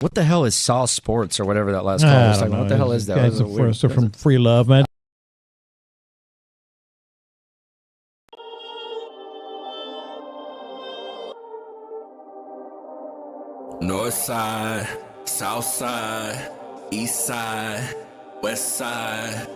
What the hell is Sauce Sports or whatever that last call I was don't talking know. about? What the hell is that? Guys That was a weird- are from Free Love, man. North side, south side, east side, west side.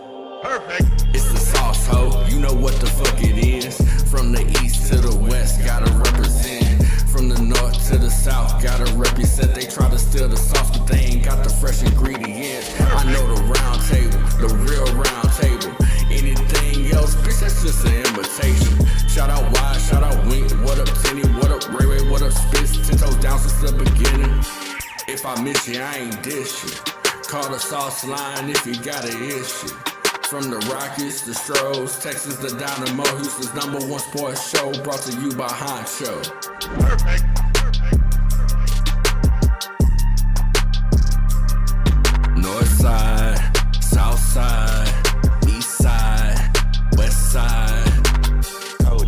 Perfect. It's the sauce, ho. You know what the fuck it is. From the east to the west, gotta represent. From the north to the south, gotta represent. They try to steal the sauce, but they ain't got the fresh ingredients. I know the round table, the real round table. Anything else, bitch, that's just an imitation. Shout out Wide, shout out Wink, what up Tenny, what up Ray Ray, what up Spitz, 10 toes down since the beginning. If I miss you, I ain't dish you. Call the sauce line if you got an issue. From the Rockies, the Strouds, Texas, the Dynamo, Houston's #1 sports show, brought to you by Honcho. Perfect. North side, south side, east side, west side.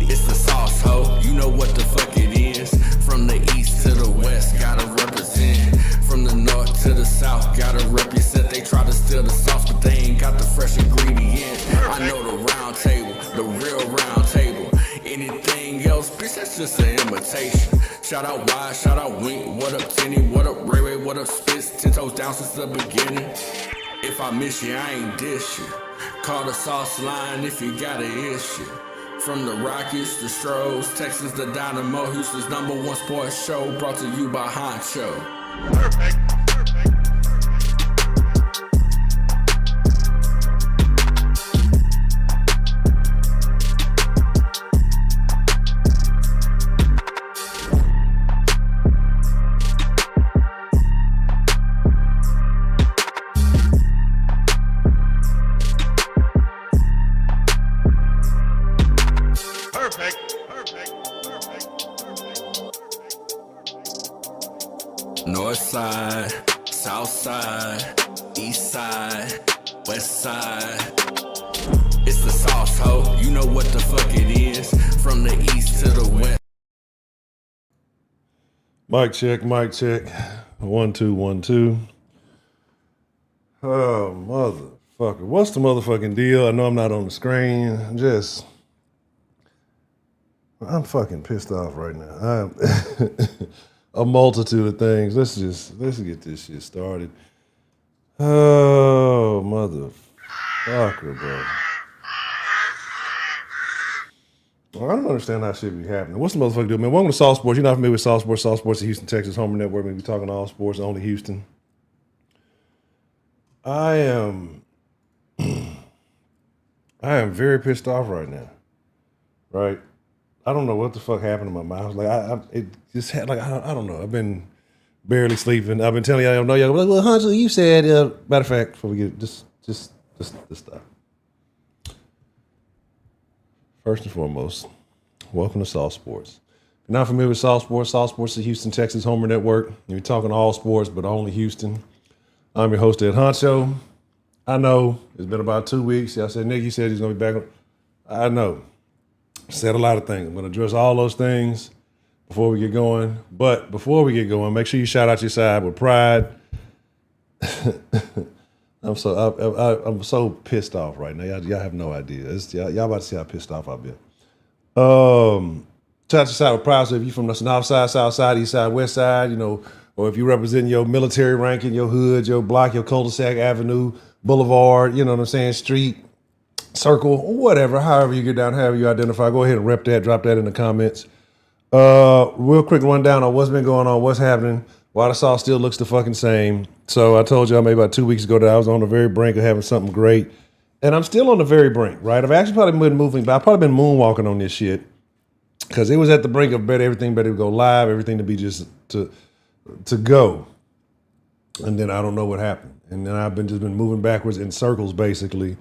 It's the sauce, ho. You know what the fuck it is. From the east to the west, gotta represent. From the north to the south, gotta represent. They try to steal the sauce, but they ain't got the fresh ingredients. I know the round table, the real round table. Anything else, bitch, that's just an imitation. Shout out Wide, shout out Wink, what up Tenny, what up Ray Ray, what up Spitz, 10 toes down since the beginning. If I miss you, I ain't dish you. Call the sauce line if you got an issue. From the Rockies, the Strouds, Texas, the Dynamo, Houston's #1 sports show, brought to you by Honcho. Perfect. North side, south side, east side, west side. It's the sauce, ho. You know what the fuck it is. From the east to the west. Mic check, mic check. 1 2 1 2. Oh, motherfucker. What's the motherfucking deal? I know I'm not on the screen. I'm fucking pissed off right now. A multitude of things. Let's get this shit started. Oh, motherfucker, bro. Well, I don't understand how shit be happening. What's the motherfucker do, man? Welcome to Sauce Sports. You're not familiar with Sauce Sports. Sauce Sports, the Houston Texans Homer Network. We're talking all sports, only Houston. I am very pissed off right now. Right? I don't know what the fuck happened to my mouth. Like it just had like I don't know. I've been barely sleeping. I've been telling y'all I don't know y'all. Like, well, Hunter, you said. Matter of fact, before we get just stop. First and foremost, welcome to Sauce Sports. If you're not familiar with Sauce Sports, Sauce Sports is the Houston Texans Homer Network. You're talking all sports, but only Houston. I'm your host, Ed Honcho. I know it's been about 2 weeks. I said, Nick, you said he's gonna be back. I know. Said a lot of things. I'm going to address all those things before we get going. But before we get going, make sure you shout out your side with pride. I'm so pissed off right now. Y'all have no idea. Y'all about to see how pissed off I've been. Shout out your side with pride. So if you're from the north side, south side, east side, west side, or if you represent your military ranking, your hood, your block, your cul-de-sac, avenue, boulevard, you know what I'm saying, street, circle, whatever, however you get down, however you identify, go ahead and rep that, drop that in the comments. Real quick rundown on what's been going on, what's happening, why the sauce still looks the fucking same. So I told y'all maybe about 2 weeks ago that I was on the very brink of having something great. And I'm still on the very brink, right? I've actually probably been moving, but I've probably been moonwalking on this shit because it was at the brink of everything better to go live, everything to be just to go. And then I don't know what happened. And then I've been moving backwards in circles, basically,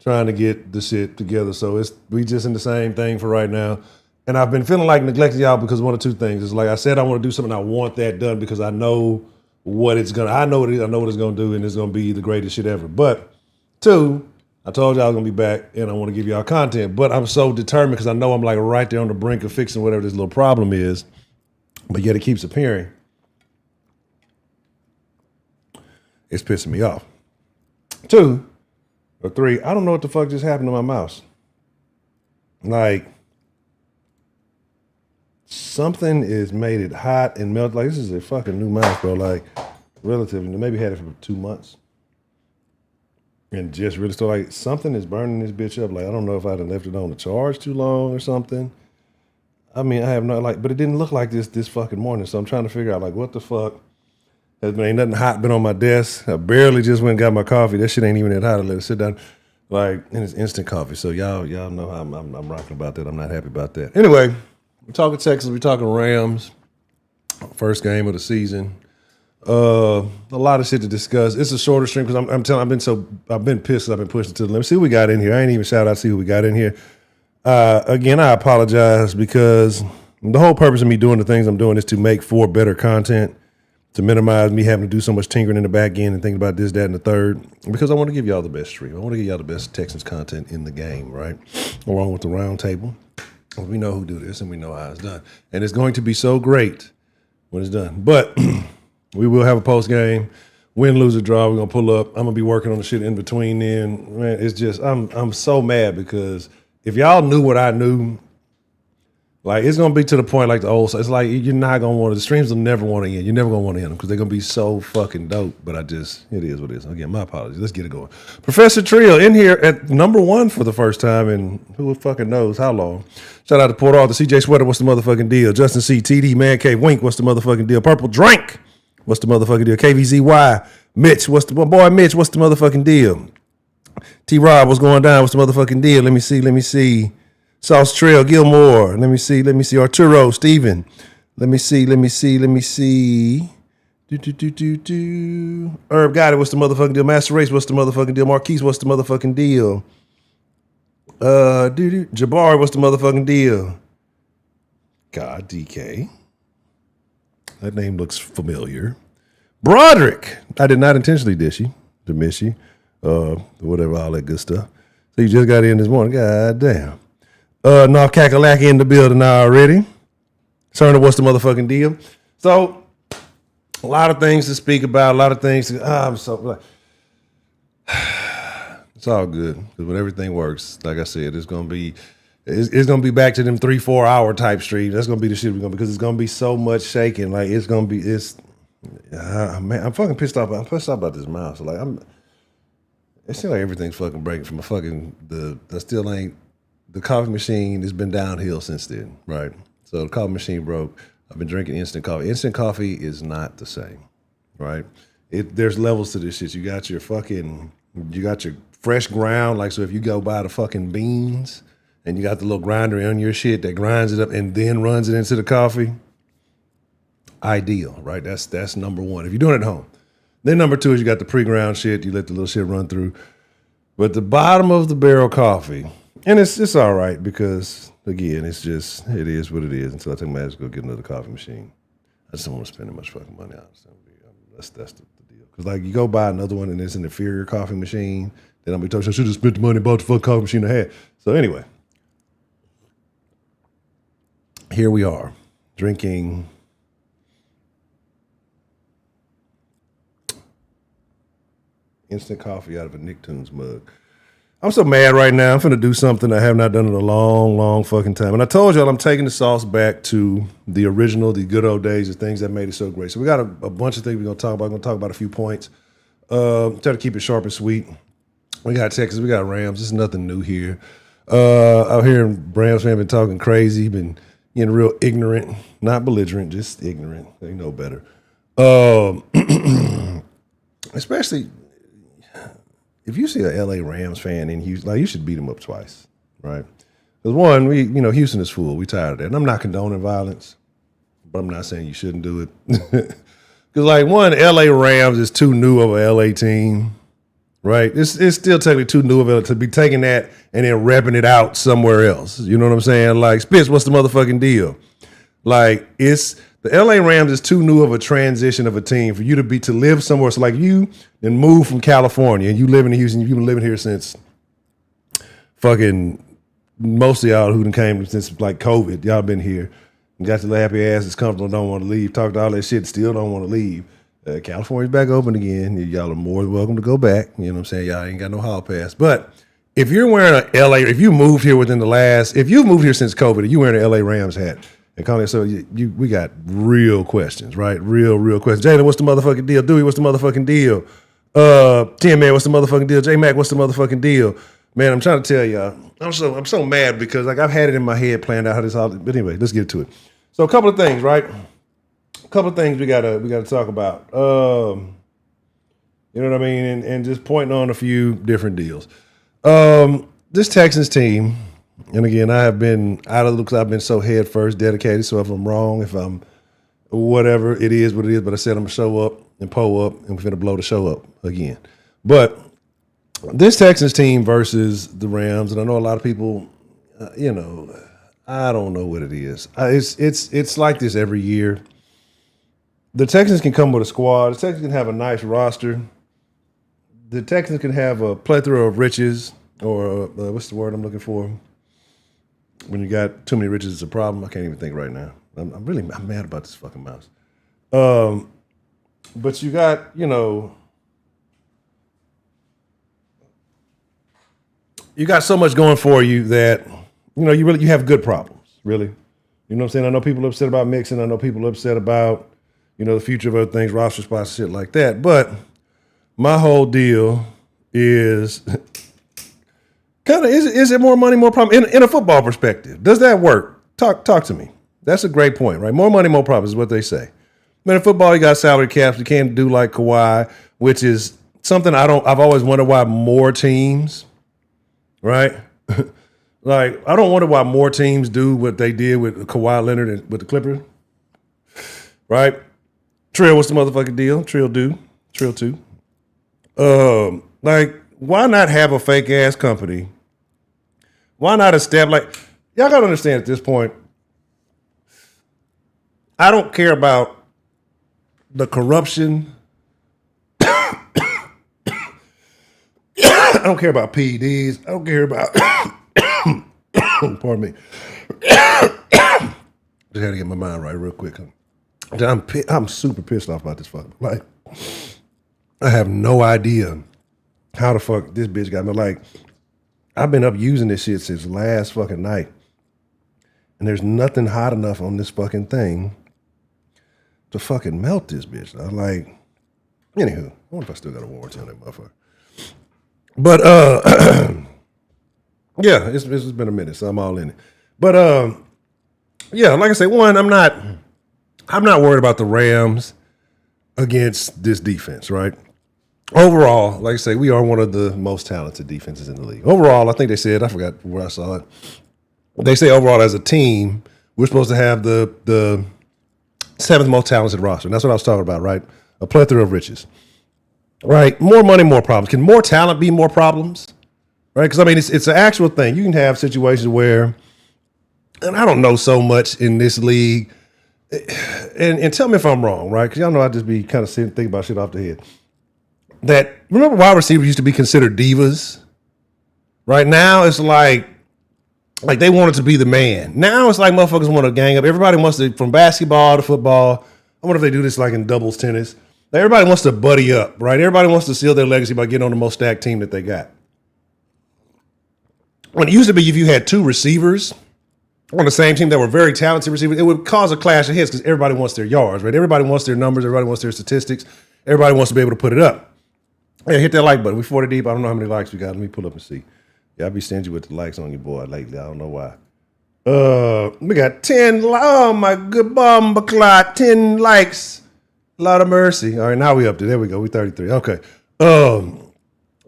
trying to get the shit together. So we just in the same thing for right now. And I've been feeling like neglecting y'all because one of two things. It's like I said I want to do something, I want that done because I know what it's gonna, I know what it's gonna do, and it's gonna be the greatest shit ever. But two, I told y'all I was gonna be back and I want to give y'all content. But I'm so determined because I know I'm like right there on the brink of fixing whatever this little problem is. But yet it keeps appearing. It's pissing me off. 2 or 3, I don't know what the fuck just happened to my mouse. Like, something is made it hot and melt. Like, this is a fucking new mouse, bro. Like, relatively, maybe had it for 2 months. And just really started, like, something is burning this bitch up. Like, I don't know if I'd have left it on the charge too long or something. I mean, I have no, like, but it didn't look like this fucking morning. So I'm trying to figure out, like, what the fuck has been, ain't nothing hot been on my desk. I barely just went and got my coffee. That shit ain't even that hot. I let it sit down. Like, and it's instant coffee. So y'all know how I'm rocking about that. I'm not happy about that. Anyway, we're talking Texans. We're talking Rams. First game of the season. A lot of shit to discuss. It's a shorter stream because I've been pissed. I've been pushing to the limit. See who we got in here. I ain't even shout out. See who we got in here. Again, I apologize because the whole purpose of me doing the things I'm doing is to make for better content, to minimize me having to do so much tinkering in the back end and thinking about this, that, and the third. Because I want to give y'all the best stream. I want to give y'all the best Texans content in the game, right? Along with the round table. We know who do this and we know how it's done. And it's going to be so great when it's done. But we will have a post game, win, lose, or draw. We're gonna pull up. I'm gonna be working on the shit in between. Then, man, it's just I'm so mad because if y'all knew what I knew, like it's gonna be to the point like the old. So it's like you're not gonna want to. The streams will never want to end. You're never gonna want to end them because they're gonna be so fucking dope. But it is what it is. Again, my apologies. Let's get it going. Professor Trill in here at number 1 for the first time in who fucking knows how long. Shout out to Port Arthur, CJ Sweater. What's the motherfucking deal? Justin C, TD, Man Cave, Wink. What's the motherfucking deal? Purple Drink. What's the motherfucking deal? KVZY, Mitch, what's the boy Mitch, what's the motherfucking deal? T-Rob, what's going down? What's the motherfucking deal? Let me see. Sauce Trail, Gilmore, let me see. Arturo, Steven, let me see. Herb got it, what's the motherfucking deal? Master Race, what's the motherfucking deal? Marquise, what's the motherfucking deal? Jabari, what's the motherfucking deal? God, DK. That name looks familiar. Broderick. I did not intentionally diss you, to miss you, whatever, all that good stuff. So you just got in this morning. God damn. North Kakalaki in the building already. Cerner, what's the motherfucking deal? So, a lot of things to speak about, a lot of things to, I'm so, like, it's all good. Because when everything works, like I said, it's going to be back to them 3-4 hour type streams. That's gonna be the shit we're gonna, because it's gonna be so much shaking. Like man, I'm fucking pissed off. I'm pissed off about this mouse. Like it seems like everything's fucking breaking from the coffee machine has been downhill since then, right? So the coffee machine broke. I've been drinking instant coffee. Instant coffee is not the same, right? There's levels to this shit. You got your fresh ground. Like, so if you go buy the fucking beans, and you got the little grinder on your shit that grinds it up and then runs it into the coffee, ideal, right? That's number 1. If you're doing it at home. Then number 2 is you got the pre-ground shit. You let the little shit run through. But the bottom of the barrel coffee, and it's all right because, again, it is what it is until I take my ass to go get another coffee machine. I just don't want to spend that much fucking money on it. That's the deal. Because, like, you go buy another one and it's an inferior coffee machine, then I'll be talking, I should have spent the money and bought the fucking coffee machine I had. So anyway. Here we are, drinking instant coffee out of a Nicktoons mug. I'm so mad right now. I'm finna do something I have not done in a long, long fucking time. And I told y'all I'm taking the sauce back to the original, the good old days, the things that made it so great. So we got a bunch of things we're gonna talk about. I'm gonna talk about a few points. Try to keep it short and sweet. We got Texas, we got Rams. There's nothing new here. Out here in Rams fan been talking crazy, been getting real ignorant, not belligerent, just ignorant. They know better. Especially if you see a LA Rams fan in Houston, like, you should beat them up twice, right? Because one, Houston is full. We tired of that. And I'm not condoning violence, but I'm not saying you shouldn't do it. Because, like, one, LA Rams is too new of a LA team, right? It's still technically too new of a to be taking that and then repping it out somewhere else. You know what I'm saying? Like, Spitz, what's the motherfucking deal? Like, the LA Rams is too new of a transition of a team for you to live somewhere. So, like, you then move from California and you live in Houston. You've been living here since fucking most of y'all who came since like COVID. Y'all been here. You got your happy asses comfortable, don't want to leave. Talk to all that shit, still don't want to leave. California's back open again. Y'all are more than welcome to go back. You know what I'm saying? Y'all ain't got no hall pass. But if you're wearing an LA, if you moved here if you've moved here since COVID, and you wearing an LA Rams hat, and Connie, so we got real questions, right? Real questions. Jalen, what's the motherfucking deal? Dewey, what's the motherfucking deal? Tim, man, what's the motherfucking deal? J Mac, what's the motherfucking deal? Man, I'm trying to tell y'all, I'm so mad because like I've had it in my head planned out how this all. But anyway, let's get to it. So a couple of things, right? A couple of things we gotta talk about. You know what I mean, and just pointing on a few different deals. This Texans team, and again, I have been out of the looks. I've been so head first dedicated. So if I'm wrong, if I'm whatever, it is what it is. But I said I'm gonna show up and pull up, and we're gonna blow the show up again. But this Texans team versus the Rams, and I know a lot of people, I don't know what it is. It's like this every year. The Texans can come with a squad. The Texans can have a nice roster. The Texans can have a plethora of riches, or what's the word I'm looking for? When you got too many riches, it's a problem. I can't even think right now. I'm mad about this fucking mouse. But you got, you got so much going for you that, you have good problems, really. You know what I'm saying? I know people are upset about mixing. I know people are upset about, the future of other things, roster spots, shit like that. But my whole deal is kind of, is it more money, more problem? In a football perspective, does that work? Talk to me. That's a great point, right? More money, more problems is what they say. Man, in football, you got salary caps. You can't do like Kawhi, which is something I've always wondered why more teams, right? Like, I don't wonder why more teams do what they did with Kawhi Leonard and with the Clippers, right? Trill, what's the motherfucking deal? Trill 2. Like, why not have a fake ass company? Why not establish, like, y'all gotta understand at this point, I don't care about the corruption. I don't care about PEDs. I don't care about, pardon me. Just had to get my mind right real quick. I'm super pissed off about this fuck. Like, I have no idea how the fuck this bitch got me. Like, I've been up using this shit since last fucking night. And there's nothing hot enough on this fucking thing to fucking melt this bitch. I'm like, anywho, I wonder if I still got a warranty on that motherfucker. But, yeah, it's been a minute, so I'm all in it. But, yeah, like I say, one, I'm not worried about the Rams against this defense, right? Overall, like I say, we are one of the most talented defenses in the league. Overall, I think they said, I forgot where I saw it. They say overall as a team, we're supposed to have the seventh most talented roster. And that's what I was talking about, right? A plethora of riches. Right? More money, more problems. Can more talent be more problems? Right? Because, I mean, it's an actual thing. You can have situations where, and I don't know so much in this league, and tell me if I'm wrong, right? Because y'all know I just be kind of sitting thinking about shit off the head. That, remember wide receivers used to be considered divas? Right now, it's like they wanted to be the man. Now it's like motherfuckers want to gang up. Everybody wants to, from basketball to football. I wonder if they do this like in doubles tennis. Like everybody wants to buddy up, right? Everybody wants to seal their legacy by getting on the most stacked team that they got. When it used to be, if you had two receivers on the same team that were very talented receivers, it would cause a clash of hits because everybody wants their yards, right? Everybody wants their numbers. Everybody wants their statistics. Everybody wants to be able to put it up. Hey, hit that like button. We 40 deep. I don't know how many likes we got. Let me pull up and see. Yeah, I be stingy with the likes on your boy lately. I don't know why. We got 10. Oh, my good bomb clock. 10 likes. A lot of mercy. All right, now we up there. There we go. We 33. Okay.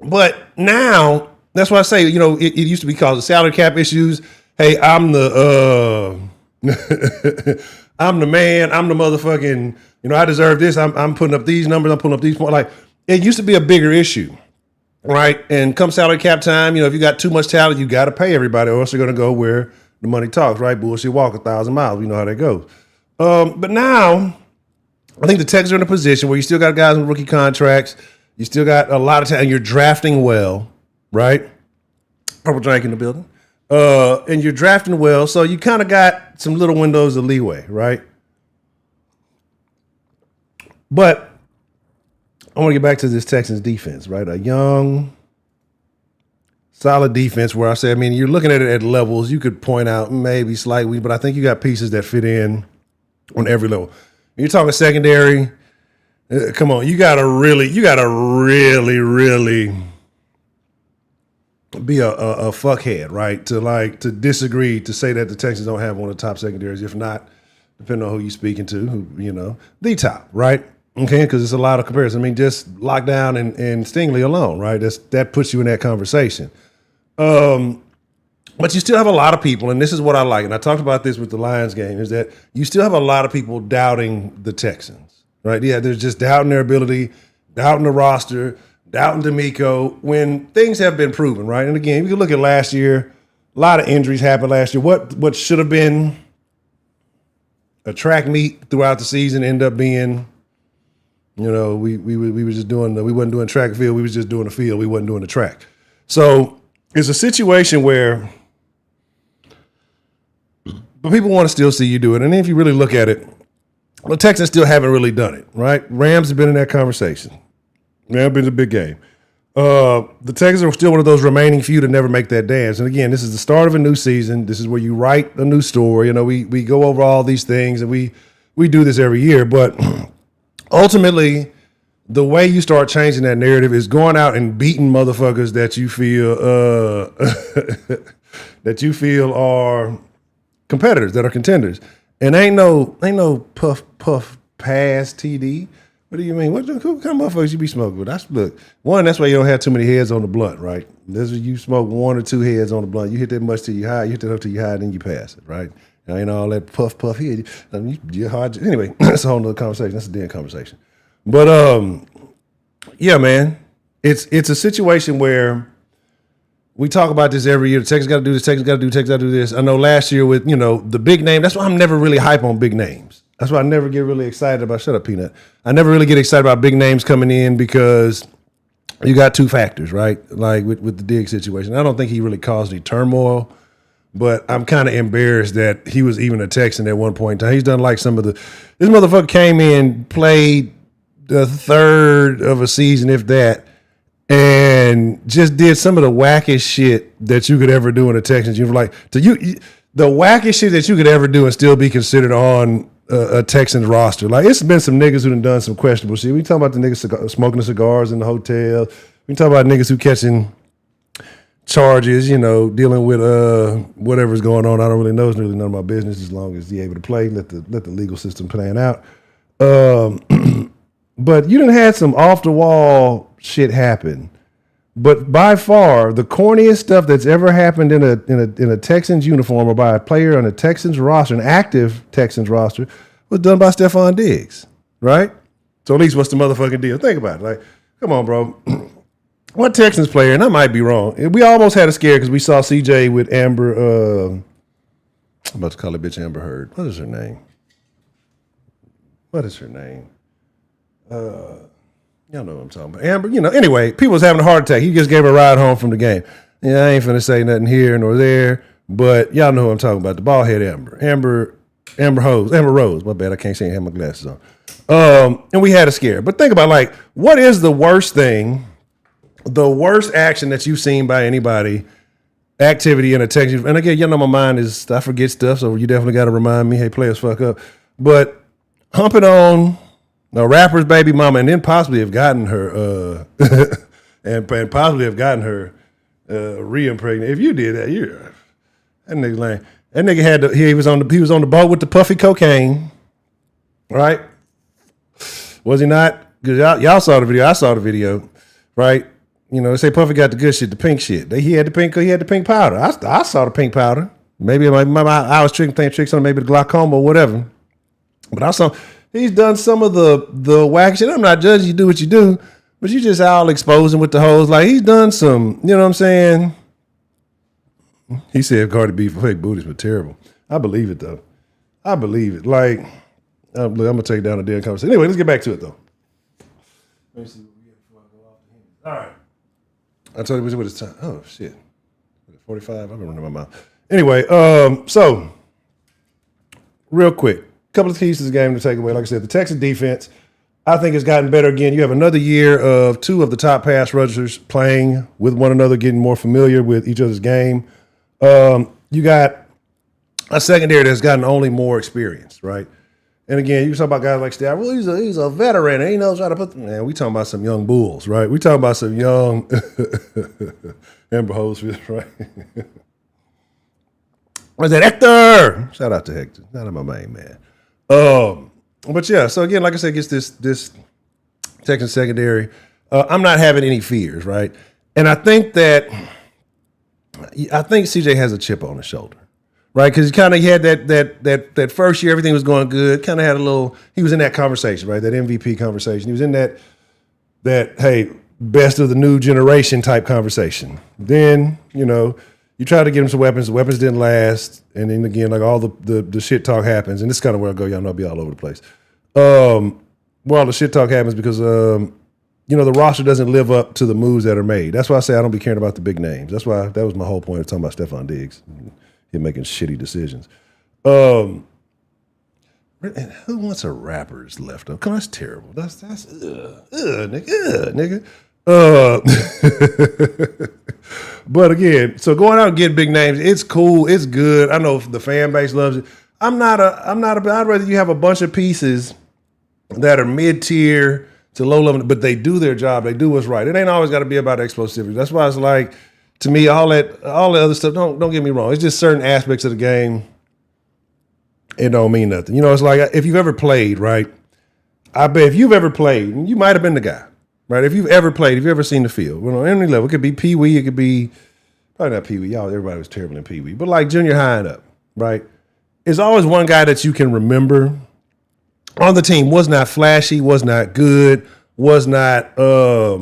But now, that's why I say, it used to be called the salary cap issues. Hey, I'm the I'm the man. I'm the motherfucking, I deserve this. I'm putting up these numbers. I'm putting up these points. Like, it used to be a bigger issue, right? And come salary cap time, if you got too much talent, you got to pay everybody or else you're going to go where the money talks, right? Bullshit walk 1,000 miles. We know how that goes. But now, I think the Texans are in a position where you still got guys with rookie contracts. You still got a lot of talent. You're drafting well, right? Purple Drink in the building. And you're drafting well, so you kind of got some little windows of leeway, right? But I want to get back to this Texans defense, right? A young, solid defense where I say, I mean, you're looking at it at levels. You could point out maybe slightly, but I think you got pieces that fit in on every level. You're talking secondary. Come on, you gotta really be a fuckhead, right? To disagree, to say that the Texans don't have one of the top secondaries, if not, depending on who you're speaking to, the top, right? Okay, because it's a lot of comparison. I mean, just Lockdown and Stingley alone, right? That puts you in that conversation. But you still have a lot of people, and this is what I like, and I talked about this with the Lions game, is that you still have a lot of people doubting the Texans, right? Yeah, they're just doubting their ability, doubting the roster, doubting DeMeco, when things have been proven, right? And again, you can look at last year, a lot of injuries happened last year. What should have been a track meet throughout the season ended up being, we were just doing, we wasn't doing track and field, we was just doing the field, we wasn't doing the track. So it's a situation where but people want to still see you do it. And if you really look at it, the Texans still haven't really done it, right? Rams have been in that conversation. It's been a big game. The Texans are still one of those remaining few to never make that dance. And again, this is the start of a new season. This is where you write a new story. We go over all these things, and we do this every year. But ultimately, the way you start changing that narrative is going out and beating motherfuckers that you feel are competitors, that are contenders. And ain't no puff pass TD. What do you mean? What kind of motherfuckers you be smoking with? That's why you don't have too many heads on the blunt, right? This is you smoke one or two heads on the blunt. You hit that much till you high. You hit that up till you high, then you pass it, right? Now, ain't all that puff here. You're hard. Anyway, that's a whole nother conversation. That's a damn conversation. But yeah, man, it's a situation where we talk about this every year. The Texans got to do this. Texans got to do this. I know last year with the big name. That's why I'm never really hype on big names. That's why I never get really excited about. Shut up, Peanut. I never really get excited about big names coming in because you got two factors, right? Like with the Diggs situation. I don't think he really caused any turmoil, but I'm kind of embarrassed that he was even a Texan at one point in time. He's done like some of the. This motherfucker came in, played the third of a season, if that, and just did some of the wackest shit that you could ever do in the Texans. You're like, the wackest shit that you could ever do and still be considered on a Texans roster. Like, it's been some niggas who done some questionable shit. We talking about the niggas smoking the cigars in the hotel. We talk about niggas who catching charges, dealing with whatever's going on. I don't really know. It's really none of my business as long as you're able to play. Let the legal system plan out. But you done had some off the wall shit happen. But by far, the corniest stuff that's ever happened in a Texans uniform or by a player on a Texans roster, an active Texans roster, was done by Stephon Diggs, right? So at least what's the motherfucking deal? Think about it. Like, come on, bro. What Texans player, and I might be wrong, we almost had a scare because we saw CJ with Amber, I'm about to call her bitch Amber Heard. What is her name? Y'all know what I'm talking about. Amber, anyway, people was having a heart attack. He just gave her a ride home from the game. Yeah, I ain't finna say nothing here nor there, but y'all know who I'm talking about. The bald head Amber Rose. My bad, I can't see. I have my glasses on. And we had a scare. But think about, like, what is the worst thing, the worst action that you've seen by anybody, activity in a Texas? And again, my mind is, I forget stuff, so you definitely got to remind me, hey, players fuck up. But humping on a rapper's baby mama, and then possibly have gotten her, and possibly have gotten her re-impregnated. If you did that, that nigga lame. That nigga he was on the boat with the puffy cocaine, right? Was he not? Because y'all saw the video. I saw the video, right? They say Puffy got the good shit, the pink shit. He had the pink powder. I saw the pink powder. Maybe I was playing tricks on maybe the glaucoma or whatever. But I saw. He's done some of the whack shit. I'm not judging you, do what you do, but you just all exposing with the hoes. Like, he's done some, you know what I'm saying? He said Cardi B for fake booties was terrible. I believe it, though. I believe it. Like, I'm going to take down a damn conversation. Anyway, let's get back to it, though. Let me see what we get before I go off the hinge. All right. I told you what it's time. Oh, shit. 45? I've been running my mouth. Anyway, so, real quick. Couple of keys to this game to take away. Like I said, the Texas defense, I think it's gotten better again. You have another year of two of the top pass rushers playing with one another, getting more familiar with each other's game. You got a secondary that's gotten only more experience, right? And again, you talk about guys like Stroud. Well, he's a veteran. And he knows how to put them. Man, we talking about some young bulls, right? We talking about some young Amber Hosefield, right? Where's that Hector? Shout out to Hector. Not my main man. But yeah, so again, like I said, against this Texas secondary, I'm not having any fears, right? And I think CJ has a chip on his shoulder, right? Because he had that first year, everything was going good. Kind of had he was in that conversation, right? That MVP conversation. He was in that hey, best of the new generation type conversation. Then, you try to get him some weapons. The weapons didn't last. And then again, like all the shit talk happens. And this is kind of where I go. Y'all know I'll be all over the place. Well, the shit talk happens because, the roster doesn't live up to the moves that are made. That's why I say I don't be caring about the big names. That was my whole point of talking about Stephon Diggs. Him making shitty decisions. Who wants a rapper's left up? Come on, that's terrible. That's nigga. But again, so going out and getting big names, it's cool, it's good. I know the fan base loves it. I'd rather you have a bunch of pieces that are mid-tier to low level, but they do their job. They do what's right. It ain't always got to be about explosivity. That's why it's like, to me, all the other stuff, don't get me wrong. It's just certain aspects of the game. It don't mean nothing. It's like if you've ever played, right? I bet if you've ever played, you might have been the guy. Right, if you've ever played, if you've ever seen the field, on any level, it could be Pee Wee, it could be probably not Pee Wee. Everybody was terrible in Pee Wee, but like junior high and up, right? There's always one guy that you can remember on the team. Was not flashy, was not good, was not a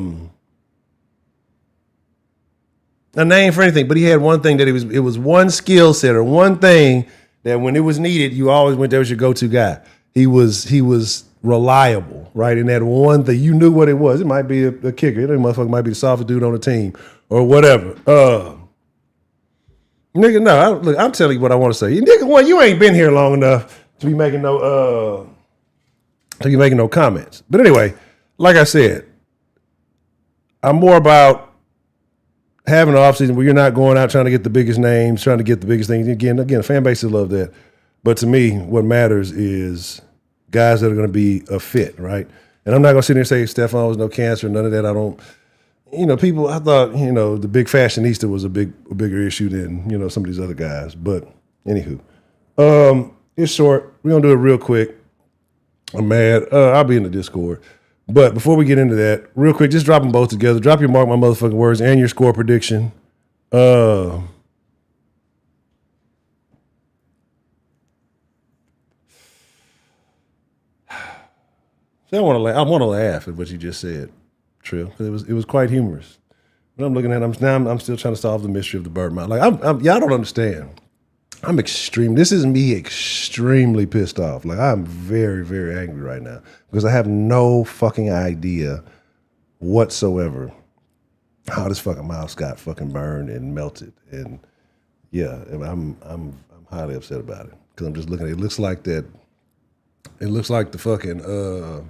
name for anything, but he had one thing that it was one skill set or one thing that when it was needed, you always went there was your go-to guy. He was reliable, right? And that one thing, you knew what it was. It might be a kicker. That motherfucker might be the softest dude on the team or whatever. Nigga, no, look, I'm telling you what I want to say. Nigga, one, you ain't been here long enough to be making no comments. But anyway, like I said, I'm more about having an offseason where you're not going out trying to get the biggest names, trying to get the biggest things. Again, the fan bases love that. But to me, what matters is guys that are going to be a fit, right? And I'm not going to sit there and say Stephon was no cancer, none of that. I don't, people, I thought, the big fashionista was a bigger issue than, some of these other guys. But anywho, it's short. We're going to do it real quick. I'm mad. I'll be in the Discord. But before we get into that, real quick, just drop them both together. Drop your mark my motherfucking words and your score prediction. I want to laugh at what you just said, Trill, because it was quite humorous. But I'm looking at it, I'm still trying to solve the mystery of the bird mouth. Like y'all don't understand. This is me extremely pissed off. Like I'm very, very angry right now because I have no fucking idea whatsoever how this fucking mouse got fucking burned and melted. And yeah, I'm highly upset about it because I'm just looking at it. It looks like the fucking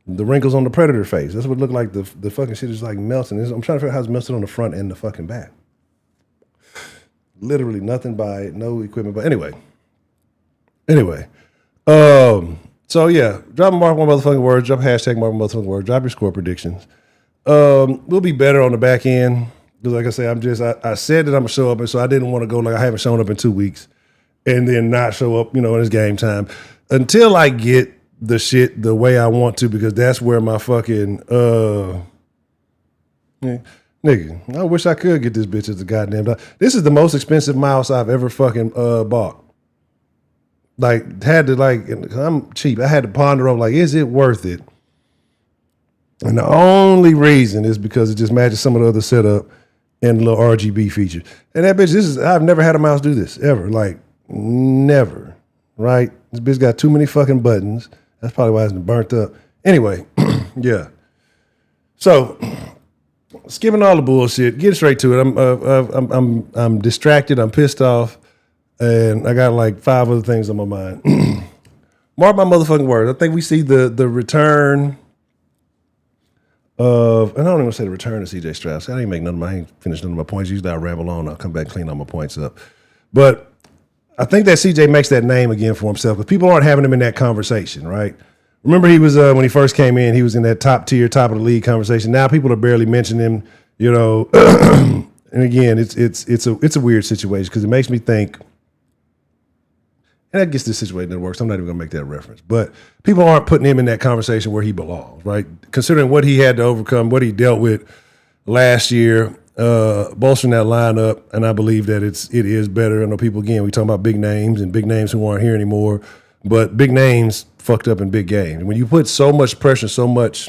the wrinkles on the predator face. That's what it looked like. The fucking shit is like melting. I'm trying to figure out how it's melted on the front and the fucking back. Literally nothing by it, no equipment. But anyway. So yeah, drop mark one motherfucking words. Drop hashtag mark one motherfucking words. Drop your score predictions. We'll be better on the back end because, like I say, I said that I'm gonna show up, and so I didn't want to go like I haven't shown up in 2 weeks, and then not show up, when it's game time until I get the shit the way I want to, because that's where my fucking nigga. I wish I could get this bitch as a goddamn dog. This is the most expensive mouse I've ever fucking bought. Like I'm cheap. I had to ponder over is it worth it? And the only reason is because it just matches some of the other setup and the little RGB features. And that bitch, I've never had a mouse do this ever. Like never. Right? This bitch got too many fucking buttons. That's probably why it's been burnt up. Anyway, yeah. So, skipping all the bullshit, get straight to it. I'm distracted. I'm pissed off, and I got like 5 other things on my mind. Mark my motherfucking words. I think we see the return of, and I don't even want to say the return of C.J. Stroud. I ain't finished none of my points. Usually I ramble on. I'll come back and clean all my points up. But I think that C.J. makes that name again for himself, but people aren't having him in that conversation, right? Remember he was, when he first came in, he was in that top tier, top of the league conversation. Now people are barely mentioning him, you know. And again, it's a weird situation because it makes me think, and I guess this situation that works. I'm not even going to make that reference. But people aren't putting him in that conversation where he belongs, right? Considering what he had to overcome, what he dealt with last year, bolstering that lineup, and I believe that it is better. I know people, again, we talking about big names and big names who aren't here anymore, but big names fucked up in big games. When you put so much pressure, so much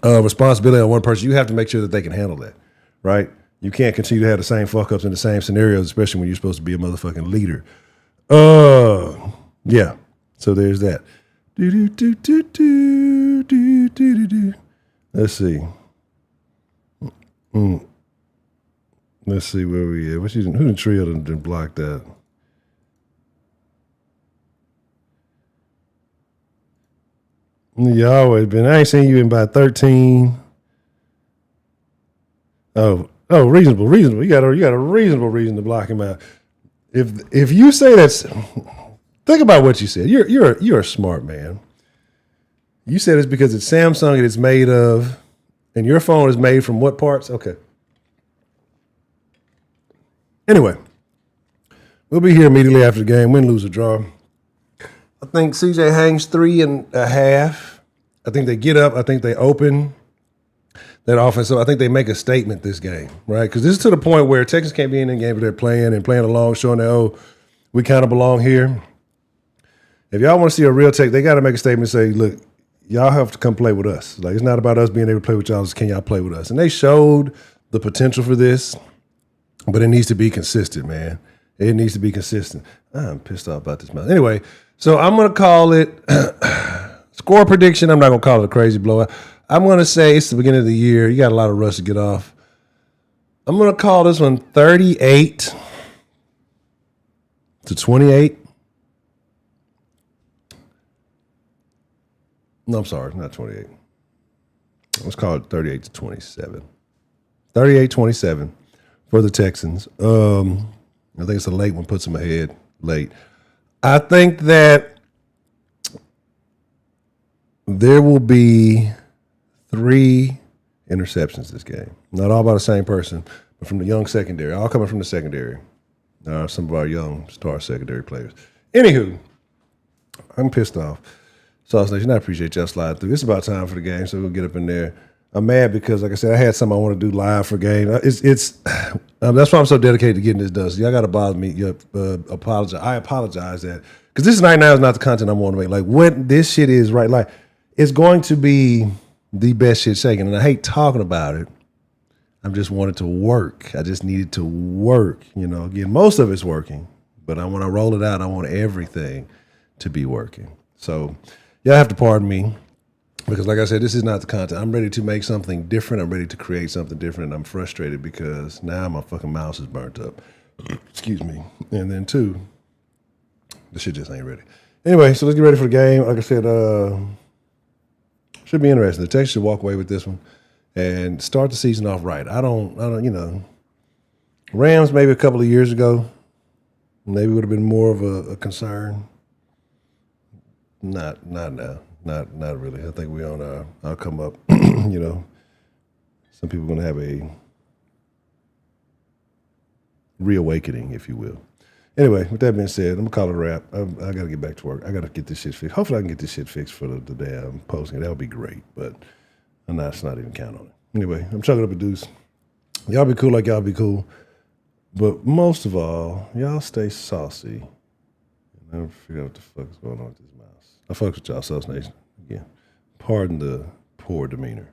responsibility on one person, you have to make sure that they can handle that, right? You can't continue to have the same fuck-ups in the same scenarios, especially when you're supposed to be a motherfucking leader. Yeah. So there's that. Let's see. Let's see where we at. Who the trio done blocked that? You always been. I ain't seen you in about 13. Oh, reasonable. You got a reasonable reason to block him out. If you say that's, think about what you said. You're a smart man. You said it's because it's Samsung and it's made of, and your phone is made from what parts? Okay. Anyway, we'll be here immediately after the game. Win, lose, or draw. I think CJ hangs 3.5. I think they get up. I think they open that offense. So I think they make a statement this game, right? Because this is to the point where Texans can't be in the game, but they're playing along, showing that, we kind of belong here. If y'all want to see a real Tech, they got to make a statement and say, look, y'all have to come play with us. Like, it's not about us being able to play with y'all. It's can y'all play with us? And they showed the potential for this, but it needs to be consistent, man. It needs to be consistent. I'm pissed off about this, man. Anyway, so I'm going to call it score prediction. I'm not going to call it a crazy blowout. I'm going to say it's the beginning of the year. You got a lot of rust to get off. I'm going to call this one 38-28. No, I'm sorry, not 28. Let's call it 38-27. 38-27 for the Texans. I think it's a late one, puts them ahead late. I think that there will be 3 interceptions this game. Not all by the same person, but from the young secondary. All coming from the secondary. Some of our young star secondary players. Anywho, I'm pissed off. Sauce Nation, I appreciate y'all sliding through. It's about time for the game, so we'll get up in there. I'm mad because, like I said, I had something I want to do live for game. That's why I'm so dedicated to getting this done. So y'all got to bother me. Apologize. I apologize that because this night now is not the content I want to make. Like what this shit is, right? Like it's going to be the best shit shaking, and I hate talking about it. I just wanted to work. I just needed to work. You know, again, most of it's working, but when I roll it out, I want everything to be working. So y'all have to pardon me. Because like I said, this is not the content. I'm ready to make something different. I'm ready to create something different. And I'm frustrated because now my fucking mouse is burnt up. Excuse me. And then 2, the shit just ain't ready. Anyway, so let's get ready for the game. Like I said, should be interesting. The Texans should walk away with this one and start the season off right. I don't, Rams maybe a couple of years ago, maybe would have been more of a concern. Not now. Not really. I think we're on our come up. Some people are going to have a reawakening, if you will. Anyway, with that being said, I'm going to call it a wrap. I got to get back to work. I got to get this shit fixed. Hopefully I can get this shit fixed for the damn posting. That would be great, but I'm not even count on it. Anyway, I'm chugging up a deuce. Y'all be cool like y'all be cool. But most of all, y'all stay saucy. I never figure out what the fuck is going on with this mouse. I fucks with y'all, Sauce Nation. Again, pardon the poor demeanor.